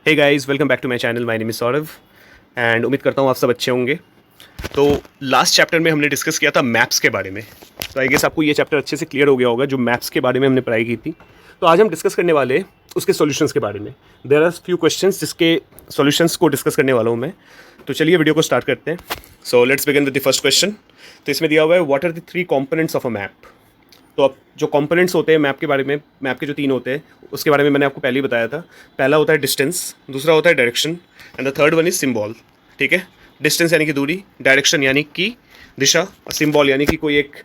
Hey guys, welcome back to my channel. My name is Saurabh and उम्मीद करता हूँ आप सब अच्छे होंगे। तो लास्ट चैप्टर में हमने डिस्कस किया था मैप्स के बारे में। तो आई गेस आपको ये चैप्टर अच्छे से क्लियर हो गया होगा जो मैप्स के बारे में हमने पढ़ाई की थी। तो आज हम डिस्कस करने वाले हैं उसके सॉल्यूशंस के बारे में। देयर आर फ्यू क्वेश्चंस जिसके सॉल्यूशंस को डिस्कस करने वाला हूँ मैं। तो चलिए वीडियो को स्टार्ट करते हैं। So let's begin with the first question. तो इसमें दिया हुआ है what are the three components of a map. तो अब जो कंपोनेंट्स होते हैं मैप के बारे में, मैप के जो तीन होते हैं उसके बारे में मैंने आपको पहले ही बताया था। पहला होता है डिस्टेंस, दूसरा होता है direction and the third one is symbol. ठीक है, डिस्टेंस यानी कि दूरी, डायरेक्शन यानी कि दिशा, और सिंबल यानी कि कोई एक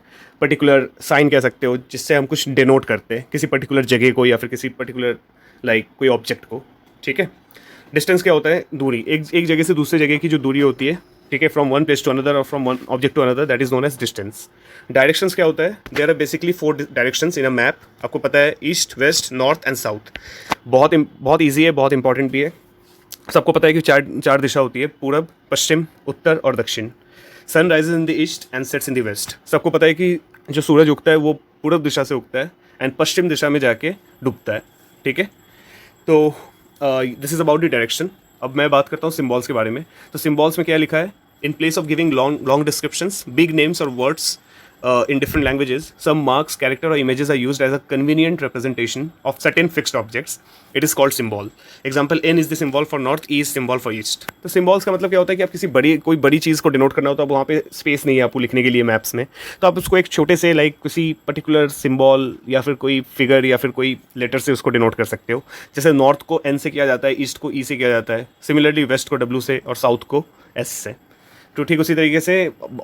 पर्टिकुलर साइन कह सकते हो जिससे हम कुछ डिनोट करते हैं किसी पर्टिकुलर जगह को या फिर किसी पर्टिकुलर कोई ऑब्जेक्ट को। ठीक है, डिस्टेंस क्या होता है? दूरी, एक जगह से दूसरे जगह की जो दूरी होती है। ठीक है, from one place to another और from one object to another, that is known as distance. Directions क्या होता है? There are basically four directions in a map. आपको पता है, east, west, north and south. बहुत ईजी है, बहुत इंपॉर्टेंट भी है। सबको पता है कि चार चार दिशा होती है, पूरब, पश्चिम, उत्तर और दक्षिण। Sun rises in the east and sets in the west. सबको पता है कि जो सूरज उगता है वो पूरब दिशा से उगता है एंड पश्चिम दिशा में जाके डूबता है। ठीक है, तो this is about the direction. अब मैं बात करता हूँ सिम्बॉल्स के बारे में। तो सिम्बॉल्स में क्या लिखा है? In place of giving long long descriptions, big names और words in different languages, some marks, character or images are used as a convenient representation of certain fixed objects. It is called symbol. Example, N is the symbol for north, E is symbol for east. तो symbols का मतलब क्या होता है कि आप किसी कोई बड़ी चीज़ को डिनोट करना हो तो अब वहाँ पे स्पेस नहीं है आपको लिखने के लिए मैप्स में, तो आप उसको एक छोटे से किसी पर्टिकुलर सिम्बॉल या फिर कोई फिगर या फिर कोई लेटर से उसको डिनोट कर सकते हो। जैसे नॉर्थ को N से किया जाता है, ईस्ट को E से किया जाता है, सिमिलरली वेस्ट को W से और साउथ को S से। तो ठीक उसी तरीके से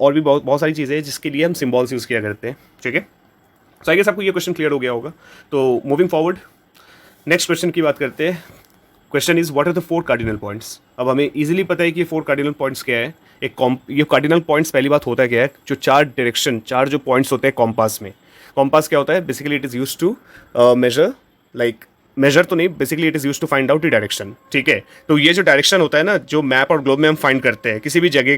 और भी बहुत बहुत सारी चीज़ें हैं जिसके लिए हम सिम्बॉल्स यूज़ किया करते हैं। ठीक है, सो आई गेस आपको ये क्वेश्चन क्लियर हो गया होगा। तो मूविंग फॉरवर्ड, नेक्स्ट क्वेश्चन की बात करते हैं। Question is what are the four cardinal points. अब हमें इजीली पता है कि ये फोर कार्डिनल पॉइंट्स क्या है। ये कार्डिनल पॉइंट्स पहली बात होता क्या है? जो चार डायरेक्शन, चार जो पॉइंट्स होते हैं कॉम्पास में। कॉम्पास क्या होता है? Basically it is use to measure, measure तो नहीं, basically it is use to find out the direction. ठीक है, तो ये जो डायरेक्शन होता है ना, जो मैप और ग्लोब में हम फाइंड करते हैं किसी भी जगह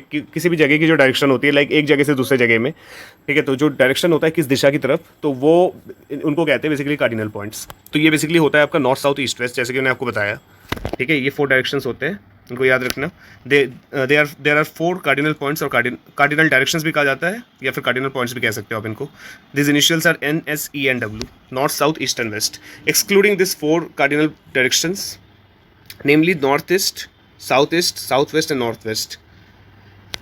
की जो डायरेक्शन होती है, एक जगह से दूसरे जगह में। ठीक है, तो जो डायरेक्शन होता है किस दिशा की तरफ, तो वो उनको कहते हैं बेसिकली कार्डिनल पॉइंट्स। तो ये बेसिकली होता है आपका नॉर्थ, साउथ, ईस्ट, वेस्ट, जैसे कि मैंने आपको बताया। ठीक है, ये फोर डायरेक्शंस होते हैं, इनको याद रखना। There are four cardinal points, और कार्डिनल डायरेक्शंस भी कहा जाता है या फिर कार्डिनल पॉइंट्स भी कह सकते हो आप इनको। This initials are N, S, E and W, north, south, east and west. Excluding this four cardinal directions, namely north east, south west and north west.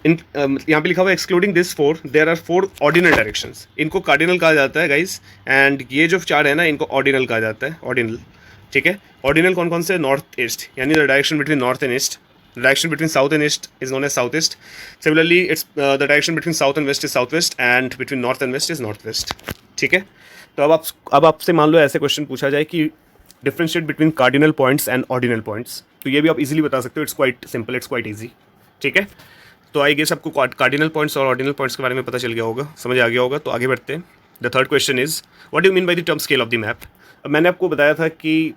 इन यहाँ पे लिखा हुआ है excluding this four there are four ordinal directions. इनको cardinal कहा जाता है गाइस, एंड ये जो चार है ना, इनको ऑर्डिनल कहा जाता है, ऑर्डिनल। ठीक है, ऑर्डिनल कौन कौन से? नॉर्थ ईस्ट, यानी the direction between north and east. The direction between south and east is known as southeast. Similarly, it's the direction between south and west is southwest, and between north and west is northwest. ठीक है, तो अब आपसे मान लो ऐसे question पूछा जाए कि differentiate between cardinal points and ordinal points, तो ये भी आप इजीली बता सकते हो। It's quite simple, it's quite easy. ठीक है, तो आई गेस आपको कार्डिनल पॉइंट्स और ऑर्डिनल पॉइंट्स के बारे में पता चल गया होगा, समझ आ गया होगा। तो आगे बढ़ते हैं। The third question is what do you mean by the term scale of the map. अब मैंने आपको बताया था कि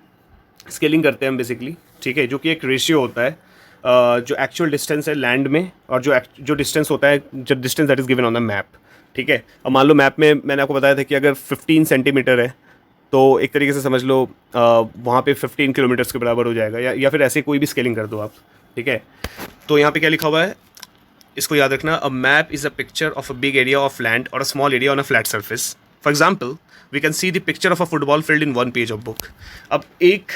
स्केलिंग करते हैं हम बेसिकली। ठीक है, जो कि एक रेशियो होता है जो एक्चुअल डिस्टेंस है लैंड में और जो डिस्टेंस होता है, जो distance that is given on the map. ठीक है, अब मान लो मैप में मैंने आपको बताया था कि अगर 15 सेंटीमीटर है तो एक तरीके से समझ लो वहाँ पे 15 किलोमीटर्स के बराबर हो जाएगा, या फिर ऐसे कोई भी स्केलिंग कर दो आप। ठीक है, तो यहाँ पे क्या लिखा हुआ है, इसको याद रखना। A map is a picture of a big area of land और a small area on a flat surface. For example, we can see the picture of a football field in one page of book. अब एक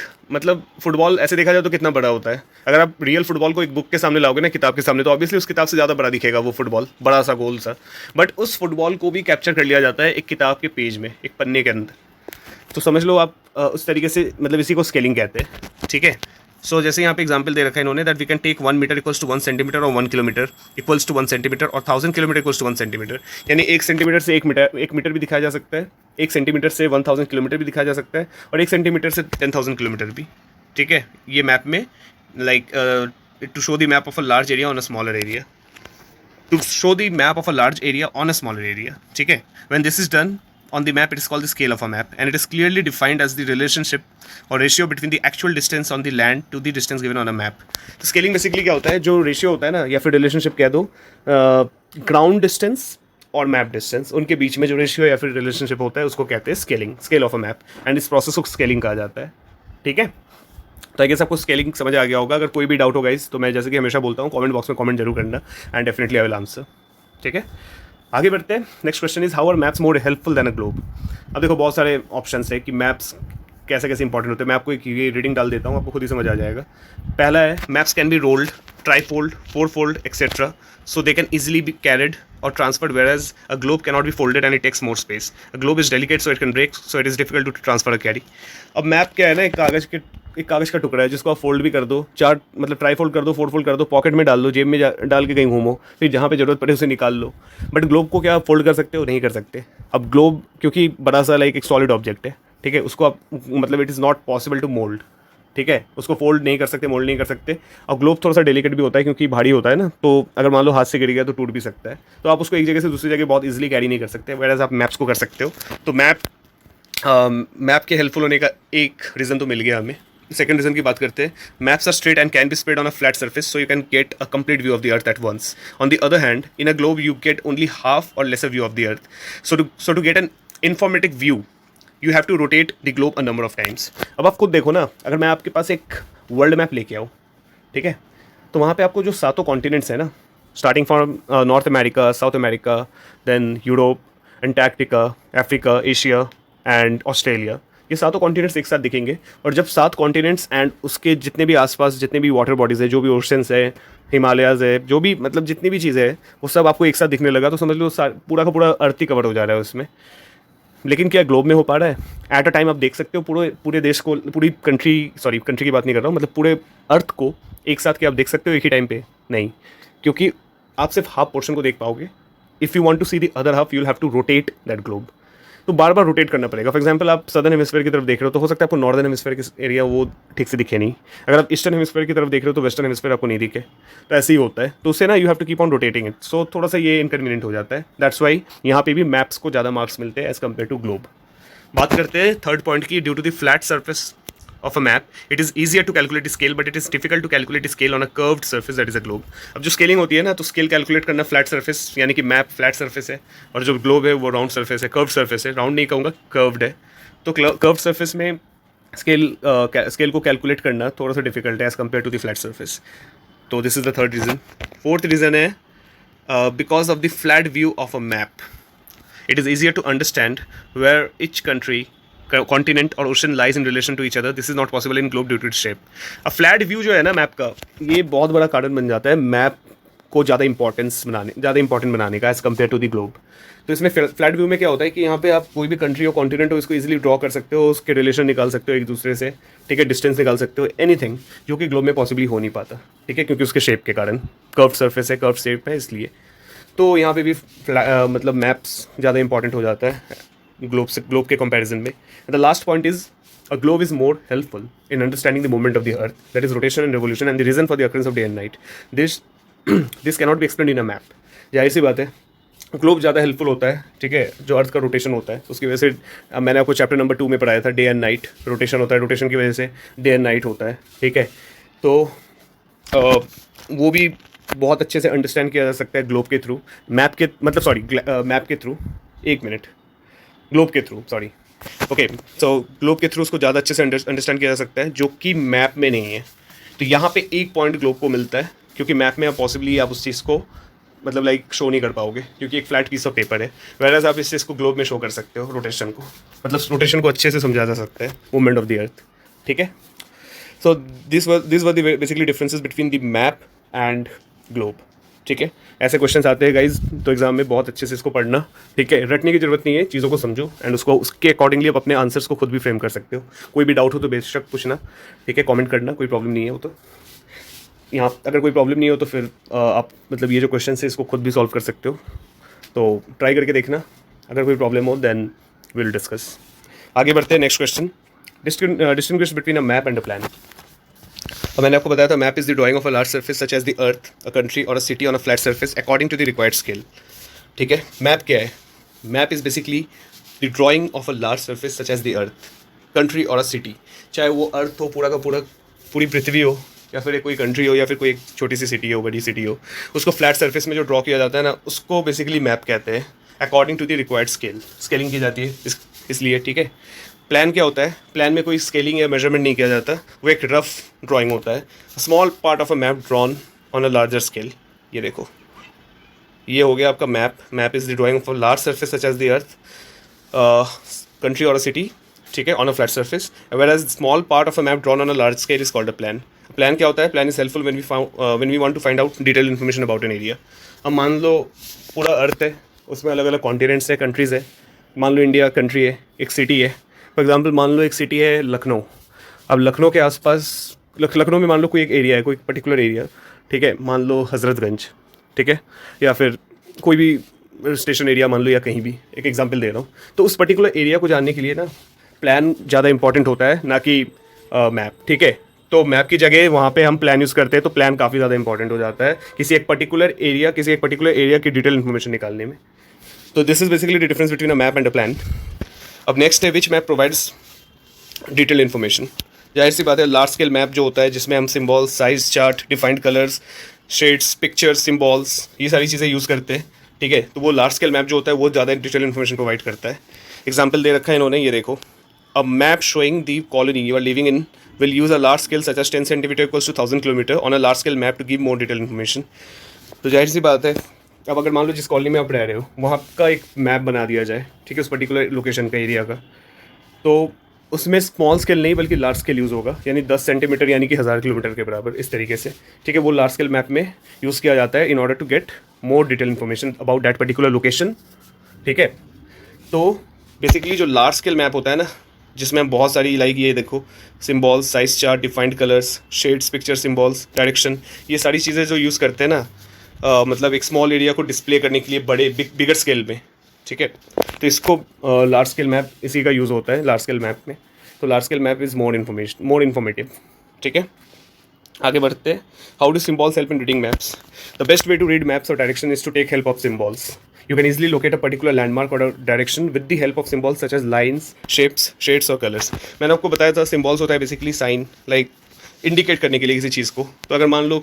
football ऐसे देखा जाए तो कितना बड़ा होता है। अगर आप रियल फुटबॉल को एक बुक के सामने लाओगे ना, किताब के सामने, तो ऑब्वियसली उस किताब से ज़्यादा बड़ा दिखेगा वो फुटबॉल, बड़ा सा गोल सा। बट उस फुटबॉल को भी कैप्चर कर लिया जाता है एक किताब के पेज में, एक पन्ने के अंदर। तो समझ लो आप उस तरीके से, इसी को स्केलिंग कहते हैं। ठीक है, सो जैसे यहाँ पे एग्जांपल दे रखा है इन्होंने, that we can take 1 metre equals to 1 centimetre और 1 किलोमीटर इक्वल्स टू 1 सेंटीमीटर और 1000 किलोमीटर इक्वल्स टू 1 सेंटीमीटर। यानी 1 सेंटीमीटर से 1 मीटर भी दिखाया जा सकता है, 1 सेंटीमीटर से 1000 किलोमीटर भी दिखाया जा सकता है, और 1 सेंटीमीटर से 10,000 किलोमीटर भी। ठीक है, ये मैप में to show the map of a large area on a smaller area, to show the map of a large area on a smaller area. ठीक है, when this is done on the map, it is called the scale of a map, and it is clearly defined as the relationship or ratio between the actual distance on the land to the distance given on a map. तो scaling basically क्या होता है? जो ratio होता है ना, या फिर रिलेशनशिप कह दो, ग्राउंड डिस्टेंस और मैप डिस्टेंस, उनके बीच में जो रेशियो या फिर रिलेशनशिप होता है उसको कहते हैं scaling, scale of a map, and इस प्रोसेस को स्केलिंग कहा जाता है। ठीक है, तो आई गेस आपको स्केलिंग समझ आ गया होगा। अगर कोई भी डाउट होगा इस, तो मैं जैसे कि हमेशा बोलता हूँ कमेंट बॉक्स में कमेंट जरूर करना, and definitely I will answer. ठीक है, आगे बढ़ते हैं। Next question is how are maps more helpful than a globe. अब देखो बहुत सारे ऑप्शन है कि मैप्स कैसे कैसे इंपॉर्टेंट होते हैं। मैं आपको एक ये रीडिंग डाल देता हूँ, आपको खुद ही समझ आ जाएगा। पहला है maps can be rolled, trifolded, fourfolded et cetera, so they can easily be carried or transferred, whereas a globe cannot be folded and it takes more space. A globe is delicate so it can break, so it is difficult to transfer or carry. अब map क्या है ना, एक कागज़ का टुकड़ा है जिसको आप फोल्ड भी कर दो, चार मतलब ट्राईफोल्ड कर दो, फोर फोल्ड कर दो, पॉकेट में डाल दो, जेब में डाल के कहीं घूमो, फिर जहाँ पे जरूरत पड़े उसे निकाल लो। बट ग्लोब को क्या आप फोल्ड कर सकते हो? नहीं कर सकते। अब ग्लोब क्योंकि बड़ा सा लाइक एक सॉलिड ऑब्जेक्ट है, ठीक है, उसको आप मतलब it is not possible to mould, ठीक है, उसको फोल्ड नहीं कर सकते, मोल्ड नहीं कर सकते। और ग्लोब थोड़ा सा डेलिकेट भी होता है क्योंकि भारी होता है ना, तो अगर मान लो हाथ से गिर गया तो टूट भी सकता है। तो आप उसको एक जगह से दूसरी जगह बहुत इजीली कैरी नहीं कर सकते, वैराज आप मैप्स को कर सकते हो। तो मैप के हेल्पफुल होने का एक रीज़न तो मिल गया हमें। सेकंड रीजन की बात करते हैं, maps are straight and can be spread on a flat surface, so you can get a complete view of the earth at once. On the other hand, in a globe you get only half और lesser view of the earth, so to get an informative view you have to rotate the globe a number of times. अब आप खुद देखो ना, अगर मैं आपके पास एक वर्ल्ड मैप लेके आऊँ, ठीक है, तो वहाँ पे आपको जो सातों कॉन्टिनेंट्स हैं ना, starting from North America, South America, then Europe, Antarctica, Africa, Asia and Australia, ये सातों कॉन्टिनेंट्स एक साथ दिखेंगे। और जब सात कॉन्टिनेंट्स एंड उसके जितने भी आसपास जितने भी वाटर बॉडीज़ है, जो भी ओशंस है, हिमालयाज़ है, जो भी मतलब जितनी भी चीज़ें हैं, वो सब आपको एक साथ दिखने लगा, तो समझ लो पूरा का पूरा अर्थ ही कवर हो जा रहा है उसमें। लेकिन क्या ग्लोब में हो पा रहा है? एट अ टाइम आप देख सकते हो पूरे पूरे देश को, पूरी कंट्री की बात नहीं कर रहा हूँ, मतलब पूरे अर्थ को एक साथ क्या आप देख सकते हो एक ही टाइम पे? नहीं, क्योंकि आप सिर्फ हाफ पोर्शन को देख पाओगे। If you want to see the other half you will have to rotate that globe, तो बार बार रोटेट करना पड़ेगा। फॉर एग्जाम्पल आप सदर्न हेमिस्फीयर की तरफ देख रहे हो तो हो सकता है आपको नॉर्दर्न हेमिस्फीयर की एरिया वो ठीक से दिखे नहीं। अगर आप ईस्टर्न हेमिस्फीयर की तरफ देख रहे हो तो वेस्टर्न हेमिस्फीयर आपको नहीं दिखे। तो ऐसे ही होता है, तो उससे ना you have to keep on rotating it, so थोड़ा सा ये इनकन्वीनियंट हो जाता है। दैट्स वाई यहाँ पे भी मैप्स को ज़्यादा मार्क्स मिलते हैं एज कम्पेयर टू ग्लोब। बात करते हैं थर्ड पॉइंट की, due to the flat surface of a map it is easier to calculate the scale but it is difficult to calculate the scale on a curved surface that is a globe। अब जो scaling होती है ना, तो scale calculate करना flat surface, यानी कि map flat surface है और जो ग्लोब है वो राउंड सर्फेस है, कर्व्ड सर्फेस है, राउंड नहीं कहूँगा, कर्व्ड है। तो कर्व्ड सर्फेस में स्केल को कैलकुलेट करना थोड़ा सा डिफिकल्ट है as compare to the flat surface. तो this is the third reason. Fourth reason है because of the flat view of a map it is easier to understand where each country, continent और ocean lies in relation to each other. This is not possible in globe due to its shape. A flat view जो है ना map का, ये बहुत बड़ा कारण बन जाता है मैप को ज़्यादा इंपॉर्टेंट बनाने का as compare to the globe. तो इसमें फ्लैट व्यू में क्या होता है कि यहाँ पे आप कोई भी कंट्री हो, कॉन्टिनेंट हो, इसको इजीली ड्रॉ कर सकते हो, उसके रिलेशन निकाल सकते हो एक दूसरे से, ठीक है, डिस्टेंस निकाल सकते हो, एनीथिंग, जो कि ग्लोब में पॉसिबली हो नहीं पाता, ठीक है, क्योंकि उसके शेप के कारण, कर्व सर्फेस है, कर्व शेप है, इसलिए। तो यहाँ पे भी मतलब मैप्स ज़्यादा इंपॉर्टेंट हो जाता है ग्लोब के कंपैरिजन में। The last point is a globe is more helpful in understanding the movement of the earth, that is rotation and revolution and the reason for the occurrence of day and night. This cannot be explain in a map. जाहिर सी बात है globe ज़्यादा helpful होता है, ठीक है, जो अर्थ का रोटेशन होता है उसकी वजह से। मैंने आपको चैप्टर नंबर 2 में पढ़ाया था, डे एंड नाइट रोटेशन होता है, रोटेशन की वजह से डे एंड नाइट होता है, ठीक है। तो वो भी बहुत अच्छे से अंडरस्टैंड किया जा सकता है ग्लोब के थ्रू, मैप के थ्रू, एक मिनट, ग्लोब के थ्रू, सॉरी, ओके, सो ग्लोब के थ्रू उसको ज़्यादा अच्छे से अंडरस्टैंड किया जा सकता है, जो कि मैप में नहीं है। तो यहाँ पे एक पॉइंट ग्लोब को मिलता है, क्योंकि मैप में आप पॉसिबली आप उस चीज़ को मतलब लाइक शो नहीं कर पाओगे, क्योंकि एक फ्लैट पीस ऑफ पेपर है, वैराज आप इस चीज़ को ग्लोब में शो कर सकते हो, रोटेशन को, मतलब रोटेशन को अच्छे से समझा जा सकता है, मूवमेंट ऑफ द अर्थ, ठीक है। So this were the basically differences between the map and globe, ठीक है। ऐसे क्वेश्चंस आते हैं गाइज, तो एग्जाम में बहुत अच्छे से इसको पढ़ना, ठीक है, रटने की जरूरत नहीं है, चीज़ों को समझो एंड उसके अकॉर्डिंगली आप अपने आंसर्स को खुद भी फ्रेम कर सकते हो। कोई भी डाउट हो तो बेशक पूछना, ठीक है, कमेंट करना, कोई प्रॉब्लम नहीं है वो तो। यहाँ अगर कोई प्रॉब्लम नहीं हो तो फिर आप मतलब ये जो क्वेश्चन है इसको खुद भी सॉल्व कर सकते हो, तो ट्राई करके देखना। अगर कोई प्रॉब्लम हो देन विल डिस्कस। आगे बढ़ते हैं, next question, distinguish between a map and a plan. और मैंने आपको बताया था map is the drawing of a large surface such as the earth, a country और a city on a flat surface according to the required scale, ठीक है। Map क्या है? Map is basically the drawing of a large surface such as the earth, country और a city, चाहे वो अर्थ हो पूरा का पूरा, पूरी पृथ्वी हो, या फिर कोई कंट्री हो, या फिर कोई एक छोटी सी सिटी हो, बड़ी सिटी हो, उसको फ्लैट सर्फेस में जो ड्रॉ किया जाता है ना, उसको बेसिकली मैप कहते हैं। According to the required scaling की जाती है इसलिए, ठीक है। प्लान क्या होता है, प्लान में कोई स्केलिंग या मेजरमेंट नहीं किया जाता, वो एक रफ ड्राइंग होता है, small part of a map drawn on a larger scale. ये देखो, ये हो गया आपका map. Map is the drawing of a large surface such as the earth, country और अ सिटी, ठीक है, on a flat surface. Whereas small part of a map drawn on a large scale is called a plan. Plan क्या होता है, plan is helpful when we want to find out detail information about an area. अब मान लो पूरा अर्थ है, उसमें अलग अलग कॉन्टिनेंट्स है, कंट्रीज़ है। मान लो इंडिया कंट्री है, एक सिटी है, फॉर एग्जांपल मान लो एक सिटी है लखनऊ। अब लखनऊ के आसपास लखनऊ में मान लो कोई एक एरिया है, कोई पर्टिकुलर एरिया, ठीक है, मान लो हज़रतगंज, ठीक है, या फिर कोई भी स्टेशन एरिया मान लो, या कहीं भी, एक एग्जांपल दे रहा हूँ। तो उस पर्टिकुलर एरिया को जानने के लिए ना प्लान ज़्यादा इंपॉर्टेंट होता है, ना कि मैप, ठीक है। तो मैप की जगह वहाँ पे हम प्लान यूज़ करते हैं, तो प्लान काफ़ी ज़्यादा इंपॉर्टेंट हो जाता है किसी एक पर्टिकुलर एरिया की डिटेल इन्फॉर्मेशन निकालने में। तो this is basically the difference between a map and a plan. अब नेक्स्ट है विच मैप प्रोवाइड्स डिटेल इन्फॉर्मेशन। जाहिर सी बात है, लार्ज स्केल मैप जो होता है जिसमें हम symbols, size chart, defined colours, shades, pictures, symbols, ये सारी चीज़ें यूज़ करते हैं, ठीक है। तो वो लार्ज स्केल मैप जो होता है वो ज़्यादा डिटेल इन्फॉर्मेशन प्रोवाइड करता है। एग्जाम्पल दे रखा है इन्होंने, ये देखो, a map showing the colony you are living in will use a large scale such as 10 centimeter equals to 1000 kilometer on a large scale map to give more detailed information। तो जाहिर सी बात है, अब अगर मान लो जिस कॉलोनी में आप रह रहे हो वहाँ का एक मैप बना दिया जाए, ठीक है, उस पर्टिकुलर लोकेशन का, एरिया का, तो उसमें स्मॉल स्केल नहीं बल्कि लार्ज स्केल यूज़ होगा, यानी 10 सेंटीमीटर यानी कि 1000 किलोमीटर के बराबर, इस तरीके से, ठीक है। वो लार्ज स्केल मैप में यूज़ किया जाता है in order to get more detail information about that particular location, ठीक है। तो बेसिकली जो लार्ज स्केल मैप होता है ना, जिसमें हम बहुत सारी, लाइक ये देखो, symbols, size chart, defined colours, shades, picture, symbols, direction, ये सारी चीज़ें जो यूज़ करते हैं ना, मतलब एक स्मॉल एरिया को डिस्प्ले करने के लिए बड़े बिगर स्केल में, ठीक है। तो इसको लार्ज स्केल मैप, इसी का यूज़ होता है लार्ज स्केल मैप में। तो large scale map is more informative, ठीक है। आगे बढ़ते हैं। How do symbols help in reading maps. The best way to read maps और direction is to take help of symbols. You can easily locate a particular landmark or a direction with the help of symbols such as lines, shapes, shades और colors। मैंने आपको बताया था symbols होता है basically sign, like indicate करने के लिए किसी चीज़ को। तो अगर मान लो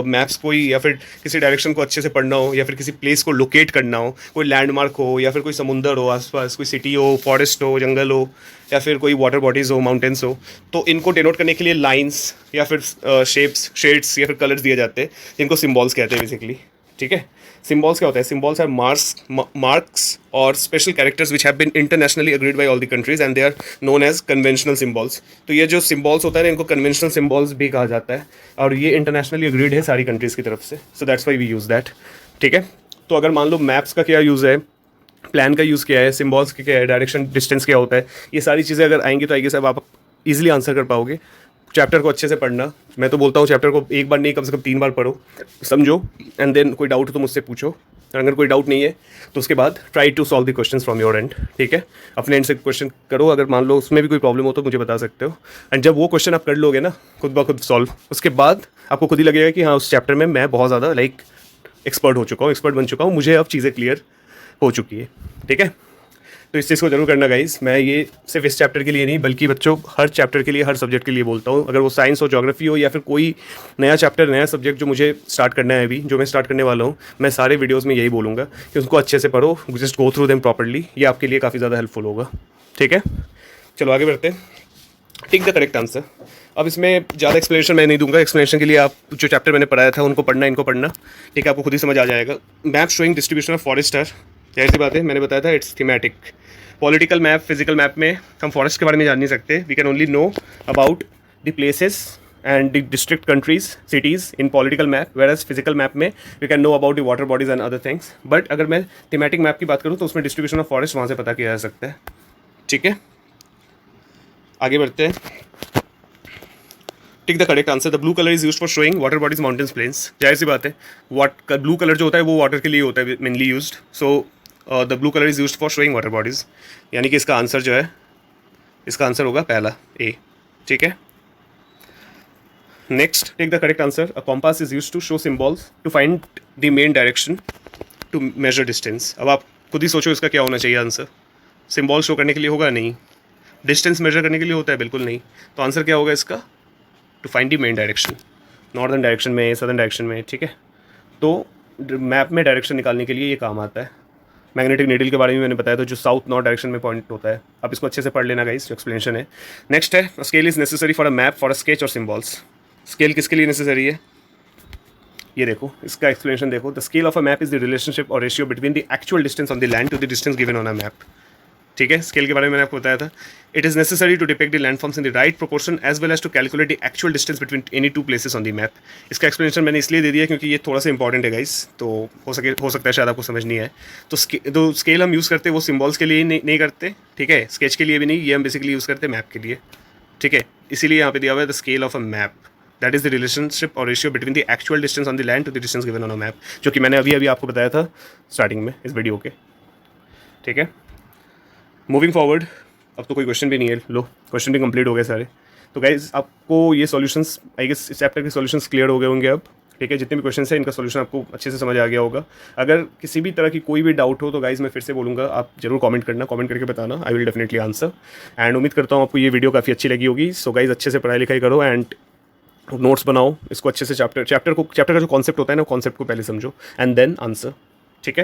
मैप्स कोई, या फिर किसी डायरेक्शन को अच्छे से पढ़ना हो, या फिर किसी प्लेस को लोकेट करना हो, कोई लैंडमार्क हो, या फिर कोई समुंदर हो आसपास, कोई सिटी हो, फॉरेस्ट हो, जंगल हो, या फिर कोई वाटर बॉडीज़ हो, माउंटेन्स हो, तो इनको डिनोट करने के लिए लाइन्स या फिर शेप्स, शेड्स या फिर कलर्स दिए जाते हैं, जिनको सिम्बॉल्स कहते हैं बेसिकली, ठीक है। सिम्बॉल्स क्या होता है, सिम्बॉल्स आर मार्क्स और special characters which have been internationally agreed by all the countries and they are known as conventional symbols. तो ये जो सिम्बॉल्स होता है ना, इनको कन्वेंशनल सिम्बॉल्स भी कहा जाता है, और ये इंटरनेशनली अग्रीड है सारी कंट्रीज़ की तरफ से। So that's why we use that, ठीक है। तो अगर मान लो मैप्स का क्या यूज़ है, प्लान का यूज़ क्या है, सिम्बॉल्स का क्या है, डायरेक्शन डिस्टेंस क्या होता है, ये सारी चीज़ें अगर आएंगी तो आएगी सब आप इजीली आंसर कर पाओगे। चैप्टर को अच्छे से पढ़ना, मैं तो बोलता हूँ चैप्टर को एक बार नहीं कम से कम 3 बार पढ़ो, समझो, एंड देन कोई डाउट हो तो मुझसे पूछो। अगर कोई डाउट नहीं है तो उसके बाद try to solve the question from your end, ठीक है। अपने एंड से क्वेश्चन करो, अगर मान लो उसमें भी कोई प्रॉब्लम हो तो मुझे बता सकते हो। एंड जब वो क्वेश्चन आप कर लोगे ना खुद ब खुद सॉल्व, उसके बाद आपको खुद ही लगेगा कि हाँ, उस चैप्टर में मैं बहुत ज़्यादा एक्सपर्ट हो चुका हूँ, एक्सपर्ट बन चुका हूँ, मुझे अब चीज़ें क्लियर हो चुकी है, ठीक है। तो इस चीज़ को जरूर करना गाइस। मैं ये सिर्फ इस चैप्टर के लिए नहीं बल्कि बच्चों हर चैप्टर के लिए, हर सब्जेक्ट के लिए बोलता हूँ। अगर वो साइंस हो, ज्योग्राफी हो, या फिर कोई नया चैप्टर, नया सब्जेक्ट जो मुझे स्टार्ट करना है अभी, जो मैं स्टार्ट करने वाला हूँ, मैं सारे वीडियोज़ में यही बोलूँगा कि उसको अच्छे से पढ़ो, just go through them properly. ये आपके लिए काफ़ी ज़्यादा हेल्पफुल होगा, ठीक है। चलो आगे बढ़ते हैं। Tick the correct answer. अब इसमें ज़्यादा एक्सप्लेनेशन मैं नहीं दूंगा, एक्सप्लेनेशन के लिए आप जो चैप्टर मैंने पढ़ाया था उनको पढ़ना, इनको पढ़ना, ठीक है, आपको खुद ही समझ आ जाएगा। Map showing distribution of forest है, जाहिर सी बात है, मैंने बताया था it's thematic. Political map, physical map में हम फॉरेस्ट के बारे में जान नहीं सकते, we can only know about the places and the district, countries, cities in political map, whereas physical map में we can know about the water bodies and other things. But अगर मैं thematic map की बात करूँ तो उसमें distribution of forest वहाँ से पता किया जा सकता है, ठीक है। आगे बढ़ते हैं। Tick the correct answer. The blue colour is used for showing water bodies, mountains, plains. जाहिर सी बात है, ब्लू कलर जो होता है वो वाटर के लिए होता है mainly used. So the blue colour is used for showing water bodies, यानी कि इसका आंसर जो है, इसका आंसर होगा पहला ए, ठीक है। Next, take the correct answer. A compass is used to show symbols to find the main direction to measure distance. अब आप खुद ही सोचो इसका क्या होना चाहिए आंसर। सिम्बॉल शो करने के लिए होगा? नहीं। डिस्टेंस मेजर करने के लिए होता है? बिल्कुल नहीं। तो आंसर क्या होगा इसका? To find the main direction, northern direction में, सदर्न डायरेक्शन में, ठीक है। तो मैप में डायरेक्शन निकालने के लिए ये काम आता है, मैग्नेटिक नीडल के बारे में मैंने बताया था, जो साउथ नॉर्थ डायरेक्शन में पॉइंट होता है। आप इसको अच्छे से पढ़ लेना गाइस, जो एक्सप्लेनेशन है। नेक्स्ट है, scale is necessary for a map, for a sketch और सिम्बॉल्स। स्केल किसके लिए नेसेसरी है, ये देखो, इसका एक्सप्लेनेशन देखो। The scale of a map is the relationship और ratio between the actual distance on the land to the distance given on a map. ठीक है, स्केल के बारे में मैंने आपको बताया था। It is necessary to depict the landforms in the right proportion as well as to calculate the actual distance between any two places on the map. इसका एक्सप्लेनेशन मैंने इसलिए दे दिया क्योंकि ये थोड़ा सा इंपॉर्टेंट है गाइस, तो हो सकता है शायद आपको समझ नहीं आए। तो स्केल हम यूज़ करते हैं वो सिम्बॉल्स के लिए ही नहीं करते, ठीक है, स्केच के लिए भी नहीं, ये हम बेसिकली यूज़ करते हैं मैप के लिए। ठीक है, इसीलिए यहाँ पे दिया हुआ है the scale of a map, that is the relationship और ratio between the actual distance on the land to the distance given on a map, जो कि मैंने अभी आपको बताया था स्टार्टिंग में इस वीडियो के। ठीक है, मूविंग फॉरवर्ड, अब तो कोई क्वेश्चन भी नहीं है, लो क्वेश्चन भी कंप्लीट हो गए सारे। तो गाइज आपको ये सॉल्यूशंस, आई गेस इस चैप्टर के सॉल्यूशंस क्लियर हो गए होंगे अब। ठीक है, जितने भी क्वेश्चन हैं इनका सॉल्यूशन आपको अच्छे से समझ आ गया होगा। अगर किसी भी तरह की कोई भी डाउट हो तो गाइज मैं फिर से बोलूँगा, आप जरूर कमेंट करना, कमेंट करके बताना, I will definitely answer. And उम्मीद करता हूँ आपको ये वीडियो काफ़ी अच्छी लगी होगी। सो गाइज अच्छे से पढ़ाई लिखाई करो एंड नोट्स बनाओ, इसको अच्छे से चैप्टर का जो कॉन्सेप्ट होता है ना, कॉन्सेप्ट को पहले समझो एंड देन आंसर। ठीक है,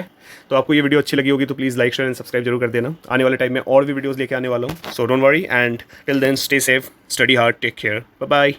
तो आपको ये वीडियो अच्छी लगी होगी तो please like share and subscribe जरूर कर देना। आने वाले टाइम में और भी वीडियोस लेके आने वाला हूँ, so don't worry and till then stay safe, study hard, take care, bye bye.